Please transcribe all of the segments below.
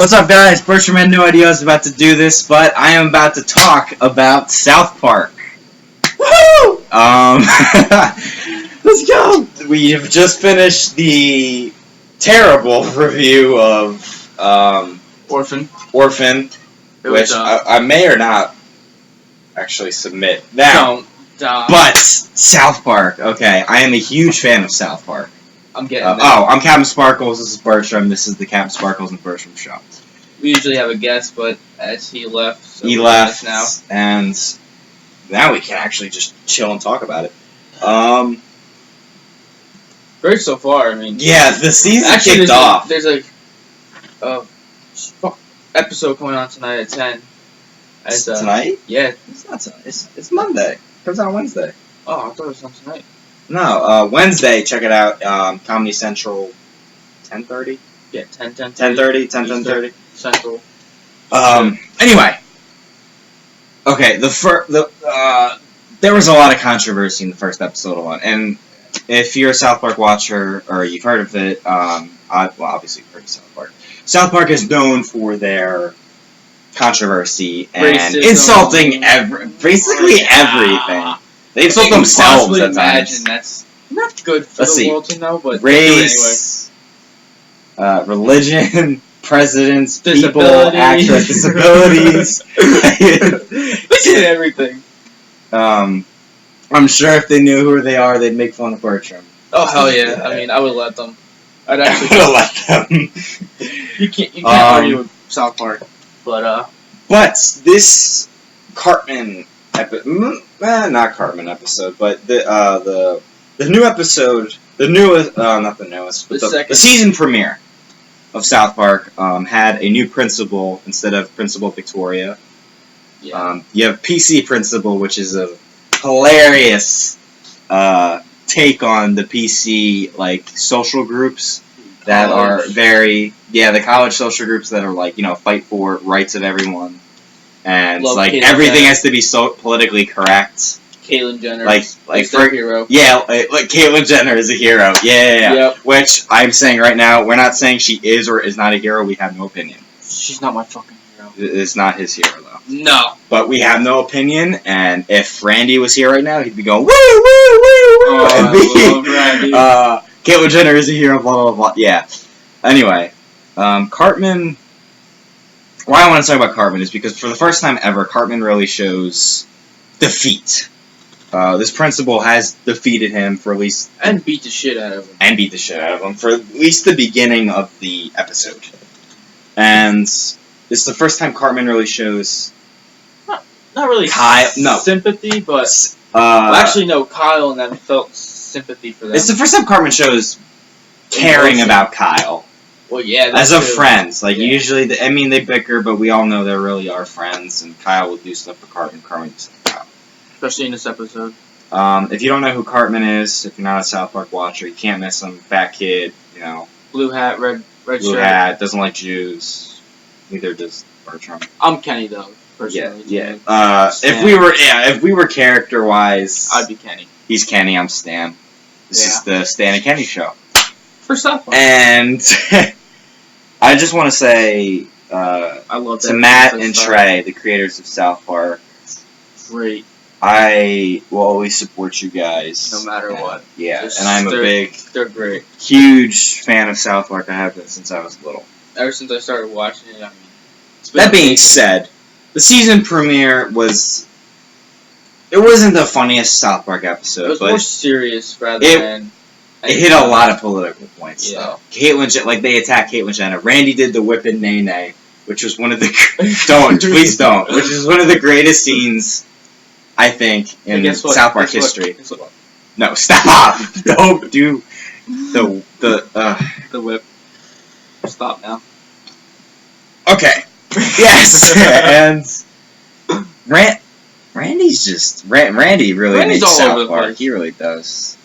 What's up, guys? Bertram had no idea I was about to do this, but I am about to talk about South Park. Woo! Let's go! We have just finished the terrible review of Orphan, which I may or not actually submit now. Don't. But South Park, okay, I am a huge fan of South Park. I'm getting I'm Captain Sparkles, this is Bertram, this is the Captain Sparkles and Bertram show. We usually have a guest, but as he left, so he left now, and now we can actually just chill and talk about it. Great so far, I mean. Yeah, the season kicked off. There's a episode coming on tonight at 10. Tonight? Yeah. It's not tonight. It's Monday. It comes out Wednesday. Oh, I thought it was on tonight. No, Wednesday, check it out, Comedy Central, 10:30? Yeah, 10:30. 10:30? Central. Anyway. Okay, there was a lot of controversy in the first episode of one, and if you're a South Park watcher, or you've heard of it, obviously you've heard of South Park. South Park is known for their controversy and racism, insulting basically everything. They insult themselves at times. That's not good for the world to know, but race, religion, presidents, people, actors, disabilities. They did everything. I'm sure if they knew who they are, they'd make fun of Bertram. Oh hell yeah! I mean, I would let them. I'd actually let them. You can't argue with South Park, but this Cartman not Cartman episode, but the new episode, the newest, not the newest, but the season premiere of South Park had a new principal instead of Principal Victoria. Yeah. You have PC Principal, which is a hilarious take on the PC social groups that are the college social groups that are fight for rights of everyone. And everything has to be so politically correct. Caitlyn Jenner, a hero. Yeah, like Caitlyn Jenner is a hero. Yeah. Yep. Which I'm saying right now, we're not saying she is or is not a hero. We have no opinion. She's not my fucking hero. It's not his hero though. No. But we have no opinion. And if Randy was here right now, he'd be going woo woo woo woo. I love Randy. Caitlyn Jenner is a hero. Blah blah blah. Yeah. Anyway, Cartman. Why I want to talk about Cartman is because for the first time ever, Cartman really shows defeat. This principal has defeated him for at least... And beat the shit out of him. For at least the beginning of the episode. And it's the first time Cartman really shows... Not really sympathy, but... actually, no, Kyle and them felt sympathy for them. It's the first time Cartman shows caring about Kyle. Well, yeah, as a friends. Usually, they bicker, but we all know they really are friends, and Kyle will do stuff for Cartman, Cartman will do stuff for Kyle. Especially in this episode. If you don't know who Cartman is, if you're not a South Park watcher, you can't miss him. Fat kid, Blue hat, red blue shirt. Hat, doesn't like Jews. Neither does Bertram. I'm Kenny, though, personally. Yeah. If we were character-wise... I'd be Kenny. He's Kenny, I'm Stan. This is the Stan and Kenny show. For South Park. And I just want to say I love to Matt and Trey, the creators of South Park, great. I will always support you guys. No matter what. Yeah, and I'm they're great. Huge fan of South Park. I have been since I was little. Ever since I started watching it, that being said, the season premiere wasn't the funniest South Park episode. It was more serious rather than... It hit a lot of political points, though. Caitlyn, they attacked Caitlyn Jenner. Randy did the whip and nay-nay, which was one of the... please don't. Which is one of the greatest scenes, I think, in South Park history. No, stop! Don't do the whip. Stop now. Okay. Yes! And... Randy really makes South Park. He really does.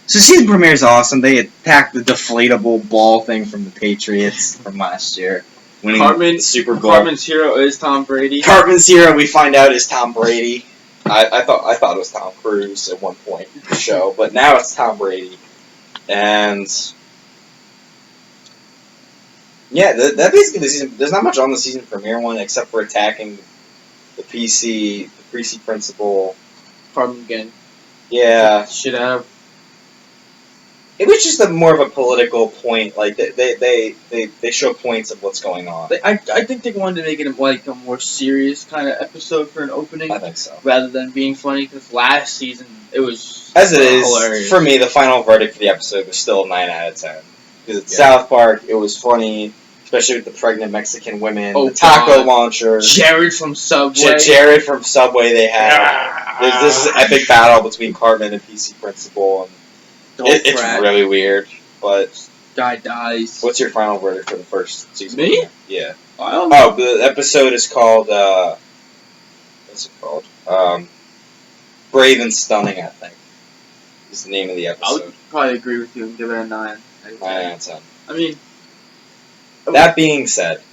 So season premiere is awesome. They attacked the deflatable ball thing from the Patriots from last year, winning the Super Bowl. Cartman's hero is Tom Brady. Cartman's hero, we find out, is Tom Brady. I thought it was Tom Cruise at one point in the show, but now it's Tom Brady. And Yeah, that basically the season. There's not much on the season premiere one except for attacking the PC principal. Carbon again. Yeah. Should have. It was just more of a political point. Like they show points of what's going on. I think they wanted to make it like a more serious kind of episode for an opening. I think so. Rather than being funny, because last season it was as it is hilarious. For me. The final verdict for the episode was still a 9 out of 10 because it's South Park. It was funny, especially with the pregnant Mexican women, the taco launcher, Jared from Subway. Jared from Subway. They had this is an epic battle between Cartman and PC Principal. And it's really weird, but guy dies. What's your final verdict for the first season? Me? Yeah. I don't know. Oh, the episode is called what's it called? Brave and Stunning, I think, is the name of the episode. I would probably agree with you and give it a 9. 9 out of 10. I mean, that being said,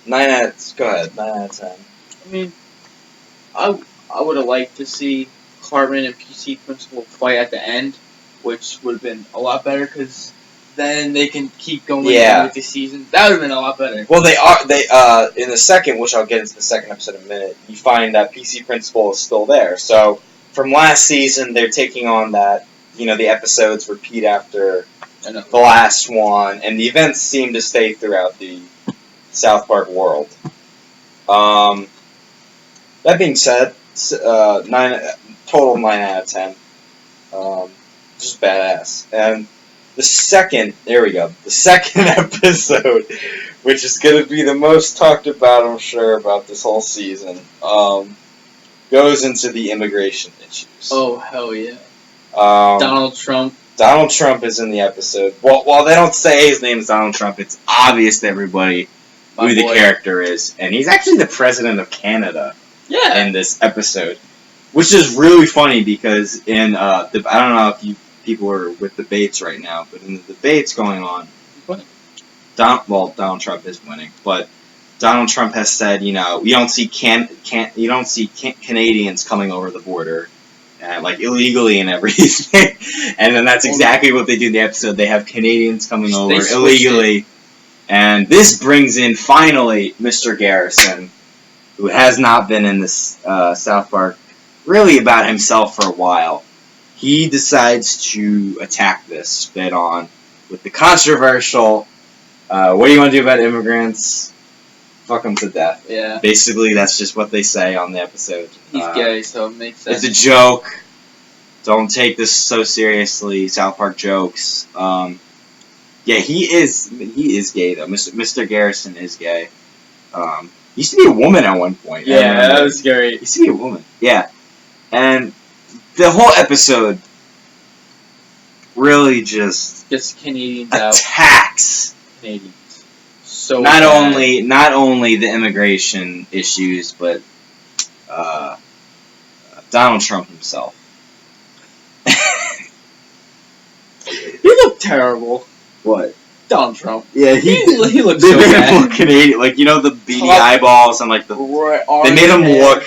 9 out of 10. I mean, I would have liked to see Cartman and PC Principal fight at the end, which would have been a lot better because then they can keep going with the season. That would have been a lot better. Well, they in the second, which I'll get into the second episode in a minute. You find that PC Principal is still there. So from last season, they're taking on that. The episodes repeat after the last one, and the events seem to stay throughout the South Park world. That being said, 9 out of 10. Just badass. And the second episode, which is going to be the most talked about, I'm sure, about this whole season, goes into the immigration issues. Oh, hell yeah. Donald Trump. Donald Trump is in the episode. Well, while they don't say his name is Donald Trump, it's obvious to everybody who the character is. And he's actually the president of Canada in this episode. Which is really funny because in I don't know if people are with debates right now, but in the debates going on, Donald Trump is winning, but Donald Trump has said, you don't see Canadians coming over the border, like illegally and everything, and then that's exactly what they do in the episode. They have Canadians coming over illegally, and this brings in finally Mr. Garrison, who has not been in this South Park really about himself for a while. He decides to attack this bit on with the controversial, what do you want to do about immigrants? Fuck them to death. Yeah. Basically, that's just what they say on the episode. He's gay, so it makes sense. It's a joke. Don't take this so seriously. South Park jokes. Yeah, he is gay, though. Mr. Garrison is gay. He used to be a woman at one point. Yeah, that was scary. He used to be a woman. Yeah. And the whole episode really just Canadians attacks Canadians. So not only the immigration issues, but Donald Trump himself. He looked terrible. What? Donald Trump. Yeah, he looked so bad. They made him look Canadian, like the beady eyeballs and like they made him look.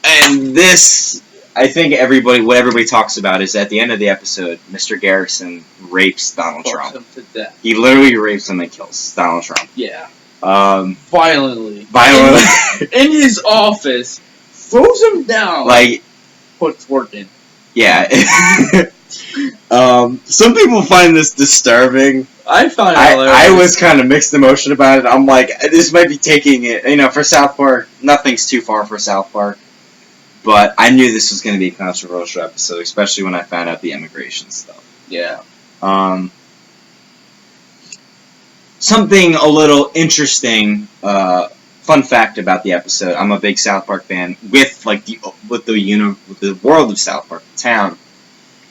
And this, I think what everybody talks about is at the end of the episode, Mr. Garrison rapes Donald Trump. Him to death. He literally rapes him and kills Donald Trump. Yeah. Violently. In his office, throws him down. Like, what's working? Yeah. Some people find this disturbing. I found it hilarious. I was kind of mixed emotion about it. I'm like, this might be taking it, for South Park, nothing's too far for South Park. But I knew this was going to be a controversial episode, especially when I found out the immigration stuff. Yeah. Something a little interesting, fun fact about the episode. I'm a big South Park fan with the world of South Park, the town.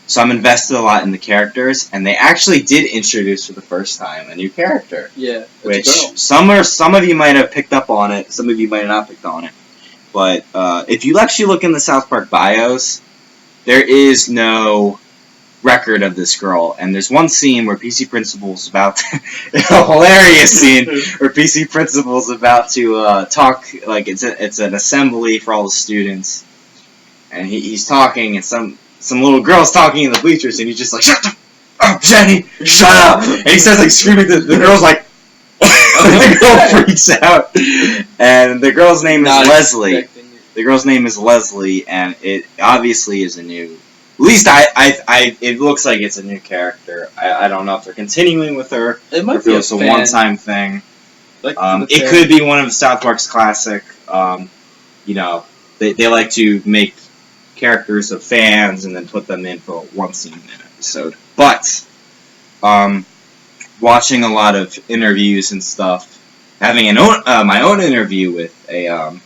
So I'm invested a lot in the characters, and they actually did introduce for the first time a new character. Yeah. Which some of you might have picked up on it, some of you might have not picked on it. But if you actually look in the South Park bios, there is no record of this girl. And there's one scene where PC Principal's about to... a hilarious scene where PC Principal's about to talk, like it's an assembly for all the students. And he's talking, and some little girl's talking in the bleachers, and he's just like, shut up! "Oh, Jenny, shut up!" And he starts like screaming. The girl's like, the girl freaks out, and the girl's name is Leslie. The girl's name is Leslie, and it obviously is a new. At least it looks like it's a new character. I don't know if they're continuing with her. It might or if be it was a one-time thing. Like It could be one of South Park's classic. You know, they like to make characters of fans and then put them in for one scene in an episode. But watching a lot of interviews and stuff, having my own interview with a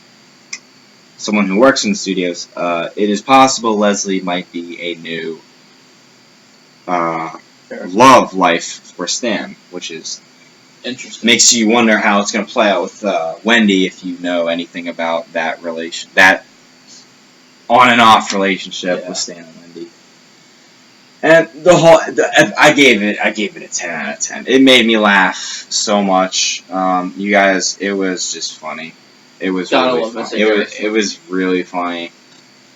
someone who works in the studios, it is possible Leslie might be a new love life for Stan, which is interesting. Makes you wonder how it's going to play out with Wendy if you know anything about that that on and off relationship with Stan and Wendy. And I gave it a 10 out of 10. It made me laugh so much. You guys, it was just funny. It was really funny. It was really funny.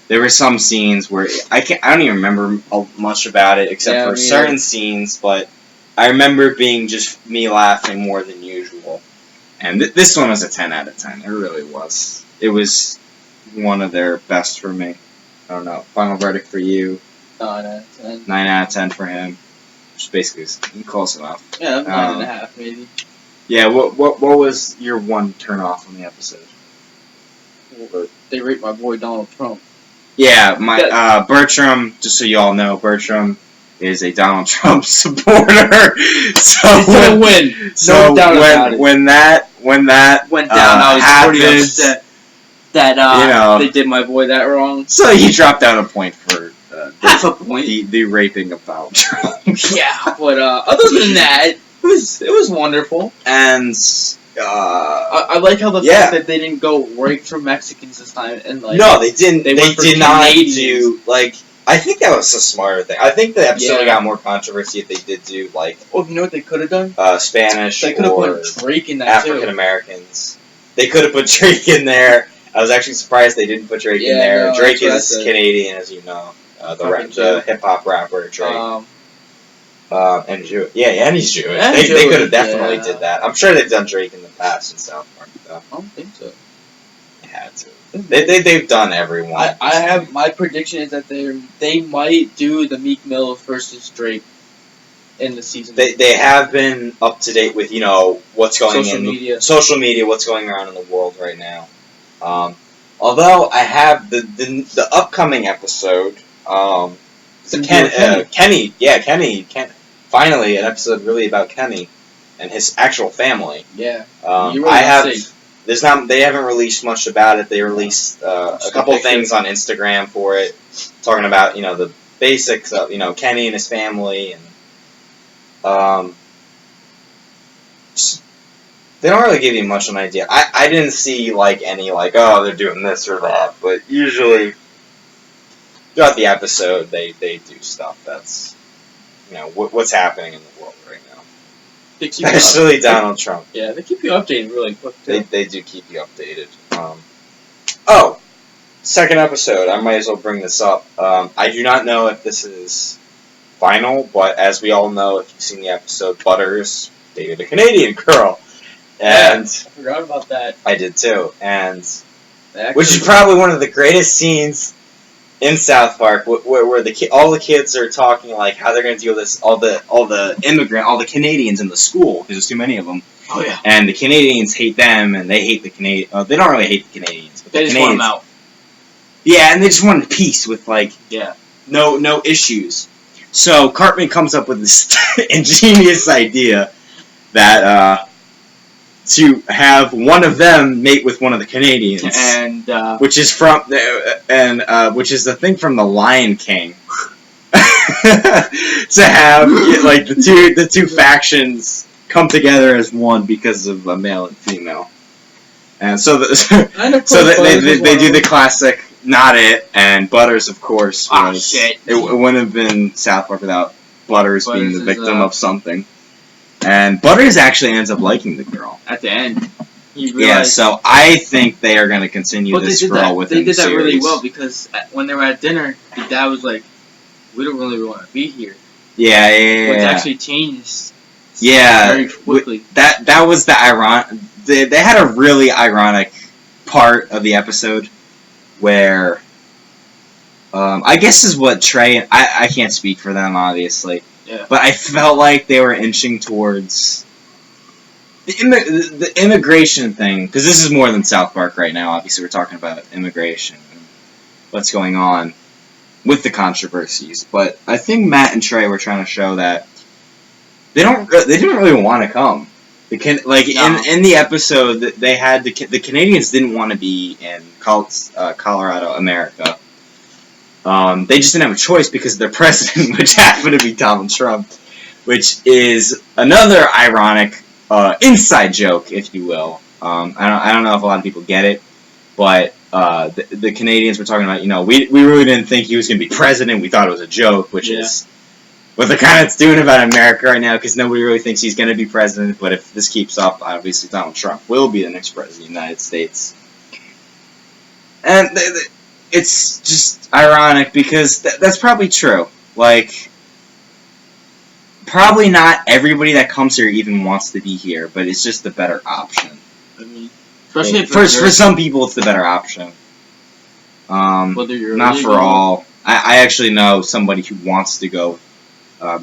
There were some scenes where I don't even remember much about it except for certain scenes, but I remember being just me laughing more than usual. And this one was a 10 out of 10. It really was. It was one of their best for me. I don't know. Final verdict for you. 9 out of 10. 9 out of 10 for him. Which basically is close enough. Yeah, 9.5 maybe. Yeah, what was your one turn off on the episode? Well, they raped my boy Donald Trump. Yeah, Bertram, just so you all know, Bertram is a Donald Trump supporter. So he's gonna win. So no doubt about it. When that went down, I was pretty upset that they did my boy that wrong. So he dropped down a point for half a point. The raping of Donald Trump. Yeah, but other than that, it was wonderful. And I like how the fact that they didn't go right for Mexicans this time, and like no, they didn't. They did not do like. I think that was a smarter thing. I think the episode got more controversy if they did do like. Oh, you know what they could have done? Spanish. They could have put Drake in that African Americans. They could have put Drake in there. I was actually surprised they didn't put Drake in there. No, Drake is Canadian, as you know. The hip hop rapper Drake. And Jewish. Yeah, and he's Jewish. They could have definitely did that. I'm sure they've done Drake in the past in South Park, though. I don't think so. They had to. They've done everyone. I have my prediction is that they might do the Meek Mill versus Drake in the season. They have been up to date with what's going social media, what's going on in the world right now. Although I have the upcoming episode. Kenny. Finally, an episode really about Kenny and his actual family. Yeah. I have. They haven't released much about it. They released a couple things on Instagram for it, talking about the basics of Kenny and his family, and they don't really give you much of an idea. I didn't see any they're doing this or that, but usually throughout the episode they do stuff that's what's happening in the world right now. Especially Donald Trump. Yeah, they keep you updated really quick, too. They do keep you updated. Second episode. I might as well bring this up. I do not know if this is final, but as we all know, if you've seen the episode, Butters dated a Canadian girl. And I forgot about that. I did, too. And which is probably one of the greatest scenes in South Park, where all the kids are talking how they're going to deal with this, all the Canadians in the school, because there's too many of them. Oh yeah. And the Canadians hate them, and they hate the Canadians. They don't really hate the Canadians, but they just want them out. Yeah, and they just wanted peace with no issues. So Cartman comes up with this ingenious idea that to have one of them mate with one of the Canadians, and which is which is the thing from The Lion King, to have the two factions come together as one because of a male and female, and so they do the classic "not it," and Butters, of course, was shit. It wouldn't have been South Park without Butters being the victim of something. And Butters actually ends up liking the girl at the end. Yeah, so I think they are going to continue this girl within the series. They did that really well because when they were at dinner, the dad was like, "We don't really want to be here." Yeah. Which actually changed. Yeah. Very quickly. That was the ironic. They had a really ironic part of the episode where. I guess is what Trey and I can't speak for them obviously, but I felt like they were inching towards the immigration thing, because this is more than South Park right now. Obviously, we're talking about immigration and what's going on with the controversies. But I think Matt and Trey were trying to show that they didn't really want to come. In the episode, they had the Canadians didn't want to be in Colorado, America. They just didn't have a choice because of their president, which happened to be Donald Trump, which is another ironic inside joke, if you will. I don't know if a lot of people get it, but the Canadians were talking about, we really didn't think he was going to be president. We thought it was a joke, which is what they're kind of doing about America right now, because nobody really thinks he's going to be president. But if this keeps up, obviously Donald Trump will be the next president of the United States. And it's just ironic because that's probably true. Like, probably not everybody that comes here even wants to be here, but it's just the better option. I mean, especially for some people, it's the better option. Whether you're not for all. I actually know somebody who wants to go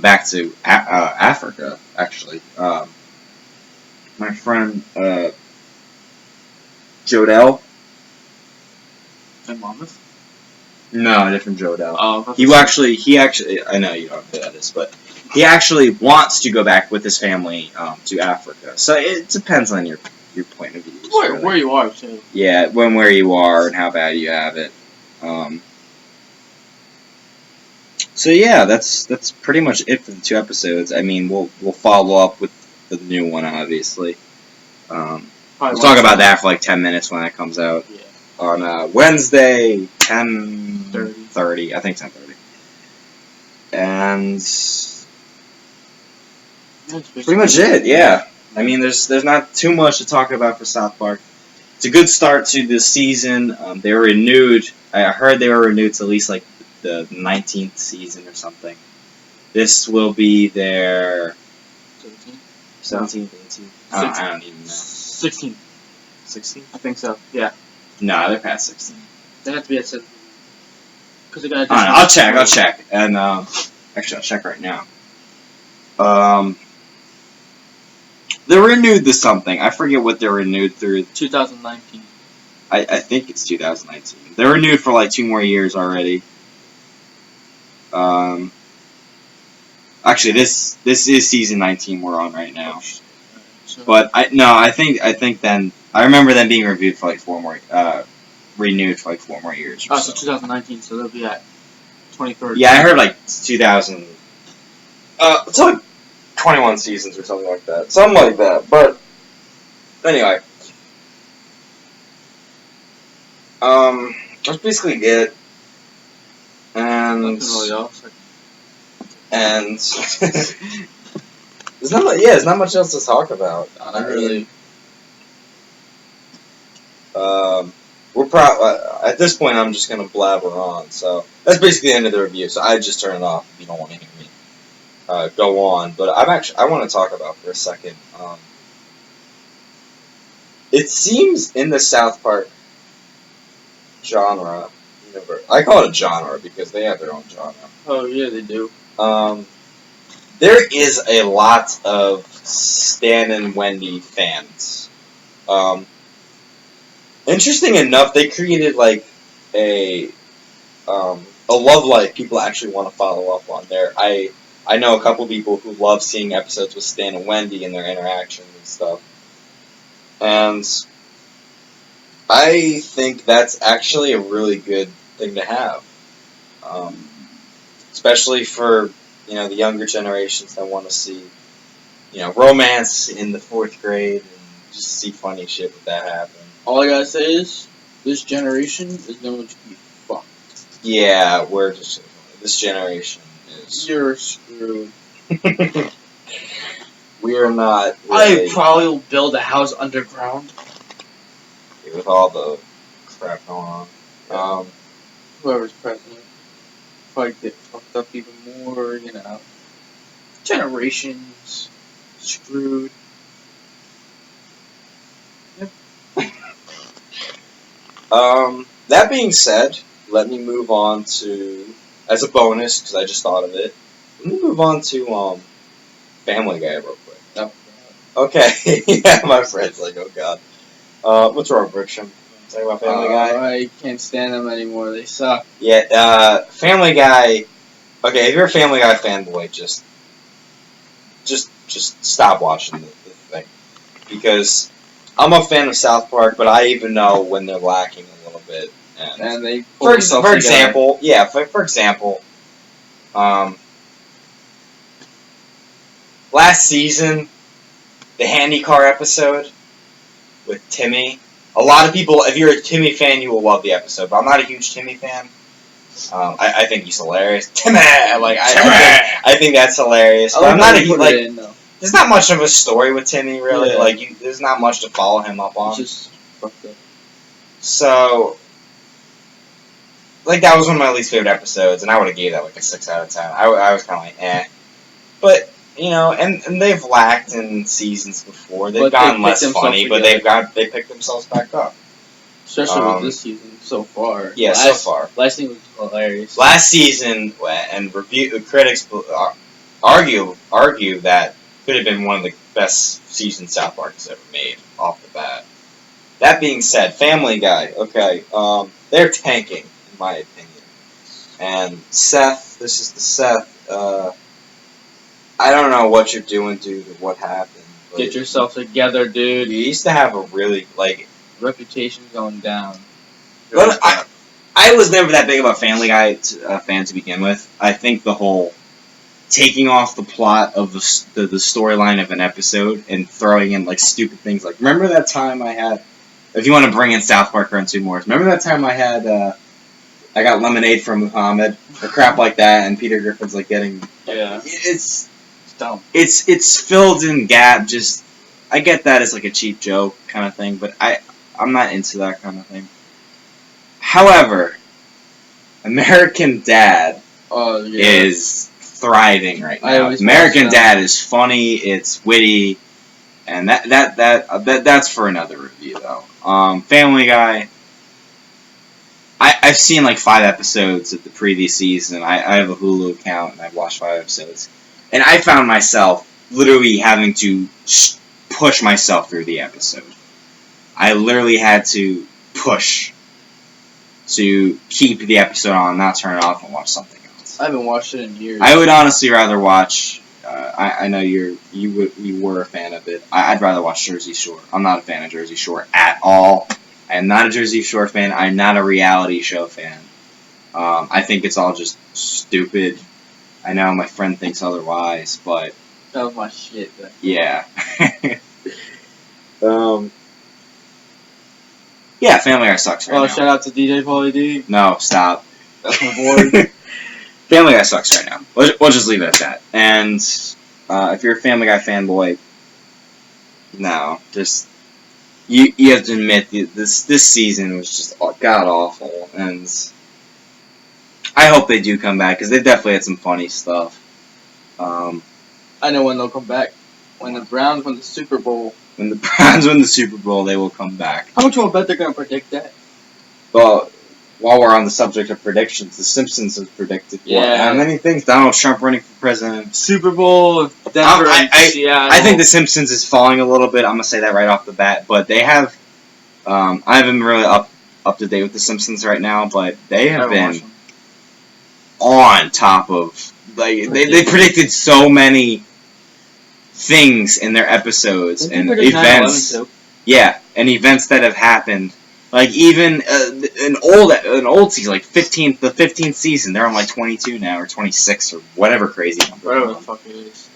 back to Africa. Actually, my friend Jodell. And Monmouth? No, different Jodell. Oh, he actually, I know you don't know who that is, but he actually wants to go back with his family to Africa. So it depends on your point of view. Where you are, too. Yeah, where you are and how bad you have it. So yeah, that's pretty much it for the 2 episodes. I mean, we'll follow up with the new one, obviously. We'll talk about that for like 10 minutes when that comes out. Yeah. On Wednesday, 10:30. I think 10:30. And that's pretty much it. Yeah. I mean, there's not too much to talk about for South Park. It's a good start to this season. They were renewed. I heard they were renewed to at least like the 19th season or something. This will be their 17th, 18th. I don't even know. 16th. 16th? I think so. Yeah. No, they're past 16. They have to be at 17. Because they got. I'll check, and actually, I'll check right now. They're renewed to something. I forget what they're renewed through. 2019. I think it's 2019. They're renewed for like 2 more years already. Actually, this is season 19 we're on right now. But I think then I remember them being reviewed for like 4 more, renewed for like 4 more years. Oh, so 2019. So they'll be at 2030. Yeah, I heard like 2000. It's like 21 seasons or something like that. Something like that. But anyway, that's basically it. And really else. And there's not much else to talk about. Not really. We're at this point. I'm just gonna blabber on. So that's basically the end of the review. So I just turn it off if you don't want to hear me go on. But I want to talk about for a second. It seems in the South Park genre universe. I call it a genre because they have their own genre. Oh yeah, they do. There is a lot of Stan and Wendy fans. Interesting enough, they created like a love life people actually want to follow up on there. I know a couple people who love seeing episodes with Stan and Wendy and their interactions and stuff. And I think that's actually a really good thing to have. Especially for, the younger generations that want to see, romance in the 4th grade and just see funny shit with that happen. All I gotta say is, this generation is going to be fucked. Yeah, this generation is... You're screwed. We are not really... I probably will build a house underground. With all the crap going on. Whoever's president. Probably get fucked up even more, Generations screwed. That being said, let me move on to, as a bonus, because I just thought of it, let me move on to, Family Guy real quick. Oh. Okay, yeah, my friend's like, oh god. What's wrong, Bertram? Talk about Family Guy? I can't stand them anymore. They suck. Yeah, Family Guy, okay, if you're a Family Guy fanboy, just stop watching the thing. Because I'm a fan of South Park, but I even know when they're lacking a little bit. And they for example, last season, the Handy Car episode with Timmy. A lot of people, if you're a Timmy fan, you will love the episode. But I'm not a huge Timmy fan. I think he's hilarious. Timmy, I think that's hilarious. But I'm not a there's not much of a story with Timmy, really. Yeah. There's not much to follow him up on. Just fucked up. So, that was one of my least favorite episodes, and I would have gave that a 6 out of 10. I was kind of like, eh. But, and they've lacked in seasons before. They've gotten less funny, but they picked themselves back up. Especially with this season so far. Yeah, so far. Last season was hilarious. Last season, and critics argue that could have been one of the best seasons South Park has ever made, off the bat. That being said, Family Guy, okay, they're tanking, in my opinion. And Seth, this is the Seth, I don't know what you're doing, dude, or what happened. Get yourself together, dude. You used to have a really, reputation going down. Really, I was never that big of a Family Guy fan to begin with. I think the whole taking off the plot of the storyline of an episode and throwing in stupid things remember that time I had, if you want to bring in South Park Run 2 more, remember that time I had I got lemonade from Muhammad or crap like that, and Peter Griffin's getting it's dumb. It's filled in gap. Just I get that as a cheap joke kind of thing, but I'm not into that kind of thing. However, American Dad is thriving right now. American Dad is funny, it's witty, and that's for another review though. Family Guy, I've seen 5 episodes of the previous season. I have a Hulu account and I've watched 5 episodes, and I found myself literally having to push myself through the episode. I literally had to push to keep the episode on, not turn it off and watch something else. I haven't watched it in years. I would honestly rather watch. I know you were a fan of it. I'd rather watch Jersey Shore. I'm not a fan of Jersey Shore at all. I am not a Jersey Shore fan. I'm not a reality show fan. I think it's all just stupid. I know my friend thinks otherwise, but that was my shit. But yeah. Yeah, Family Guy sucks right now. Shout out to DJ Pauly D. No, stop. That's my boy. Family Guy sucks right now. We'll just leave it at that. And if you're a Family Guy fanboy, no, just you have to admit this season was just god awful, and I hope they do come back because they definitely had some funny stuff. I know when they'll come back. When the Browns win the Super Bowl. When the Browns win the Super Bowl, they will come back. How much will I bet they're going to predict that? Well, while we're on the subject of predictions, The Simpsons has predicted how many things? Donald Trump running for president. Super Bowl, Denver, and Seattle. I think The Simpsons is falling a little bit. I'm going to say that right off the bat. But they have... I haven't been really up to date with The Simpsons right now, but they have been on top of... They predicted so many things in their episodes and events. Yeah, and events that have happened. Even an old season, the 15th season, they're on 22 now, or 26, or whatever crazy number. Whatever the fuck it is.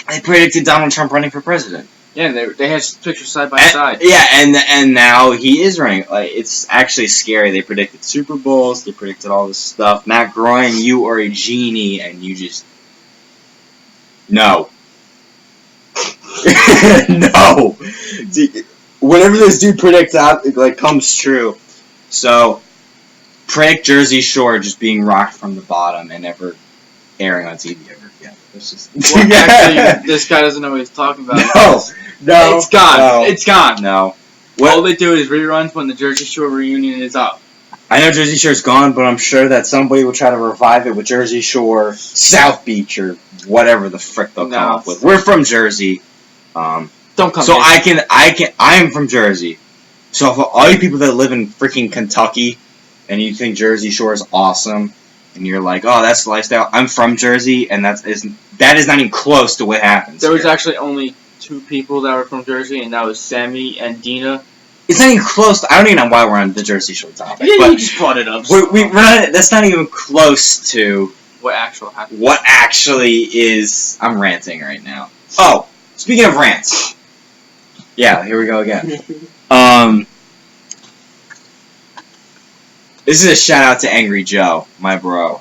They predicted Donald Trump running for president. Yeah, they had pictures side by side. Yeah, and now he is running. It's actually scary. They predicted Super Bowls, they predicted all this stuff. Matt Groening, you are a genie, and you just... No. No! Whatever this dude predicts out, comes true. So, predict Jersey Shore just being rocked from the bottom and never airing on TV ever again. It's just Well, actually, this guy doesn't know what he's talking about. No, It's gone. no. It's gone. No. All they do is reruns when the Jersey Shore reunion is up. I know Jersey Shore's gone, but I'm sure that somebody will try to revive it with Jersey Shore, South Beach, or whatever the frick they'll come up with. We're from Jersey. Don't come So here. I am from Jersey. So for all you people that live in freaking Kentucky, and you think Jersey Shore is awesome, and you're like, oh, that's the lifestyle. I'm from Jersey, and that is not even close to what happens. There was actually only 2 people that were from Jersey, and that was Sammy and Dina. It's not even close. I don't even know why we're on the Jersey Shore topic. Yeah, but you just brought it up. That's not even close to What actually happened? what actually is. I'm ranting right now. Oh, speaking of rants. Yeah, here we go again. This is a shout out to Angry Joe, my bro.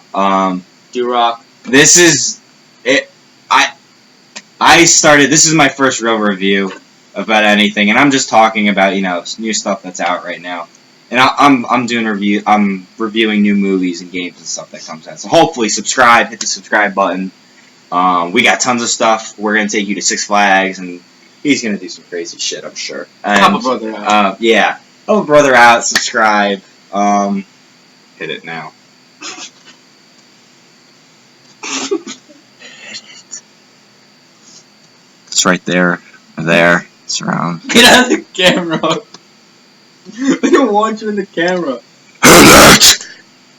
D-Rock. This is it. This is my first real review about anything, and I'm just talking about new stuff that's out right now. And I'm reviewing new movies and games and stuff that comes out. So hopefully subscribe, hit the subscribe button. We got tons of stuff. We're gonna take you to Six Flags, and he's gonna do some crazy shit, I'm sure. Help a brother out. Yeah, help a brother out. Subscribe. Hit it now. It's right there. There. It's around. Get out of the camera. I don't want you in the camera.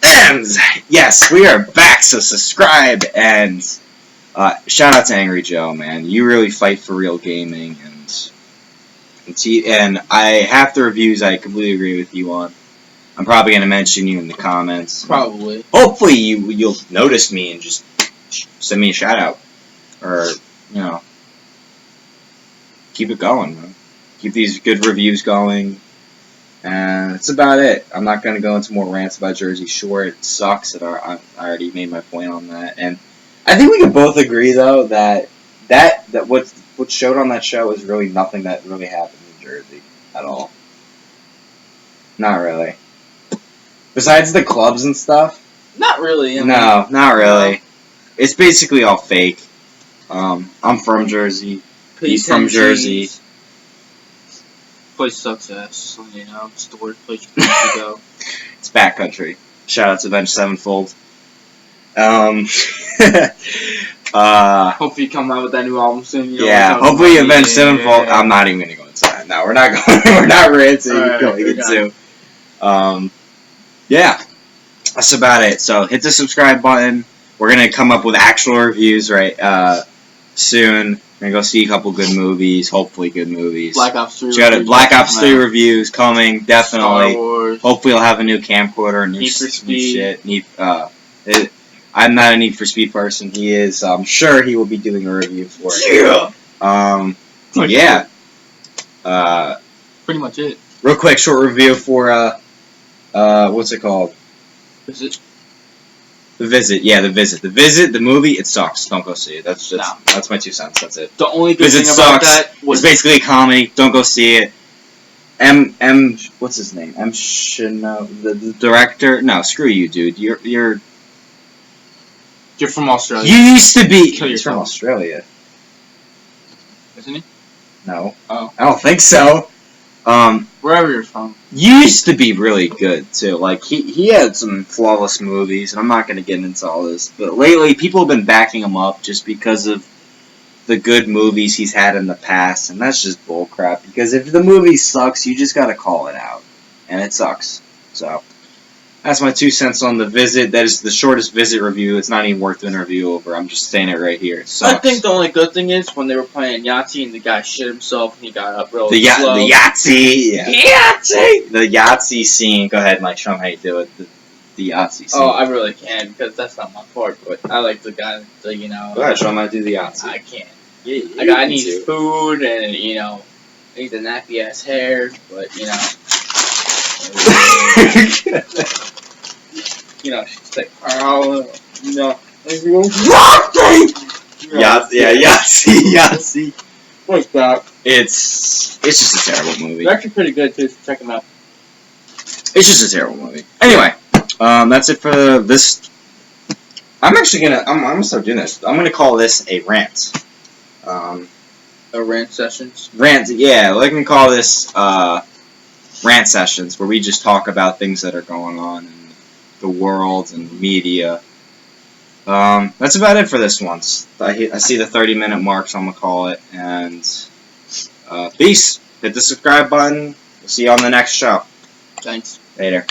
And yes, we are back. So subscribe and shout out to Angry Joe, man. You really fight for real gaming, and I half the reviews I completely agree with you on. I'm probably gonna mention you in the comments. Probably. Hopefully you'll notice me and just send me a shout out, or keep it going, man. Keep these good reviews going. And that's about it. I'm not going to go into more rants about Jersey Shore. It sucks that I already made my point on that. And I think we can both agree, though, that what showed on that show is really nothing that really happened in Jersey at all. Not really. Besides the clubs and stuff. Not really. No, not really. It's basically all fake. I'm from Jersey. He's from Jersey. Place sucks ass, so it's the worst place you can go. It's backcountry. Shout out to Avenged Sevenfold. Hopefully you come out with that new album soon. Yeah, hopefully Avenged Sevenfold. I'm not even gonna go into that. No, we're not going. We're not ranting. Going into. Yeah, that's about it. So hit the subscribe button. We're gonna come up with actual reviews soon. We're gonna go see a couple good movies, hopefully good movies. Black Ops 3. Black Ops 3 reviews coming, definitely. Star Wars. Hopefully we'll have a new camcorder, new shit. I'm not a Need for Speed person. He is. I'm sure he will be doing a review for it. Yeah. Pretty much it. Real quick, short review for what's it called? Is it? The Visit, yeah, The Visit. The Visit, the movie, it sucks. Don't go see it. That's my 2 cents. That's it. The only good Visit thing about sucks. that was It's basically a comedy. Don't go see it. What's his name? The director. No, screw you, dude. You're from Australia. You used to be. Kill He's from yourself. Australia. Isn't he? No. Oh. I don't think so. Wherever you're from. Used to be really good too. Like he had some flawless movies, and I'm not gonna get into all this, but lately people have been backing him up just because of the good movies he's had in the past, and that's just bullcrap. Because if the movie sucks, you just gotta call it out, and it sucks. So that's my 2 cents on The Visit. That is the shortest Visit review. It's not even worth doing a review over. I'm just saying it right here. It sucks. I think the only good thing is when they were playing Yahtzee and the guy shit himself and he got up real slow. The Yahtzee! Yeah. Yahtzee! The Yahtzee scene. Go ahead, Mike. Show him how you do it. The Yahtzee scene. Oh, I really can't because that's not my part, but I like the guy, Go ahead, show him how to do the Yahtzee. I can't. Yeah, I need food and, I need the nappy ass hair, but, she's like, Yahtzee. What's that? It's just a terrible movie. They're actually pretty good too, so check them out. It's just a terrible movie. Anyway, that's it for this I'm actually gonna. I'm gonna start doing this. I'm gonna call this a rant. A rant sessions. Rant. Yeah, we can call this rant sessions, where we just talk about things that are going on in the world and media. That's about it for this one. I see the 30-minute mark, so I'm gonna call it. And peace. Hit the subscribe button. We'll see you on the next show. Thanks. Later.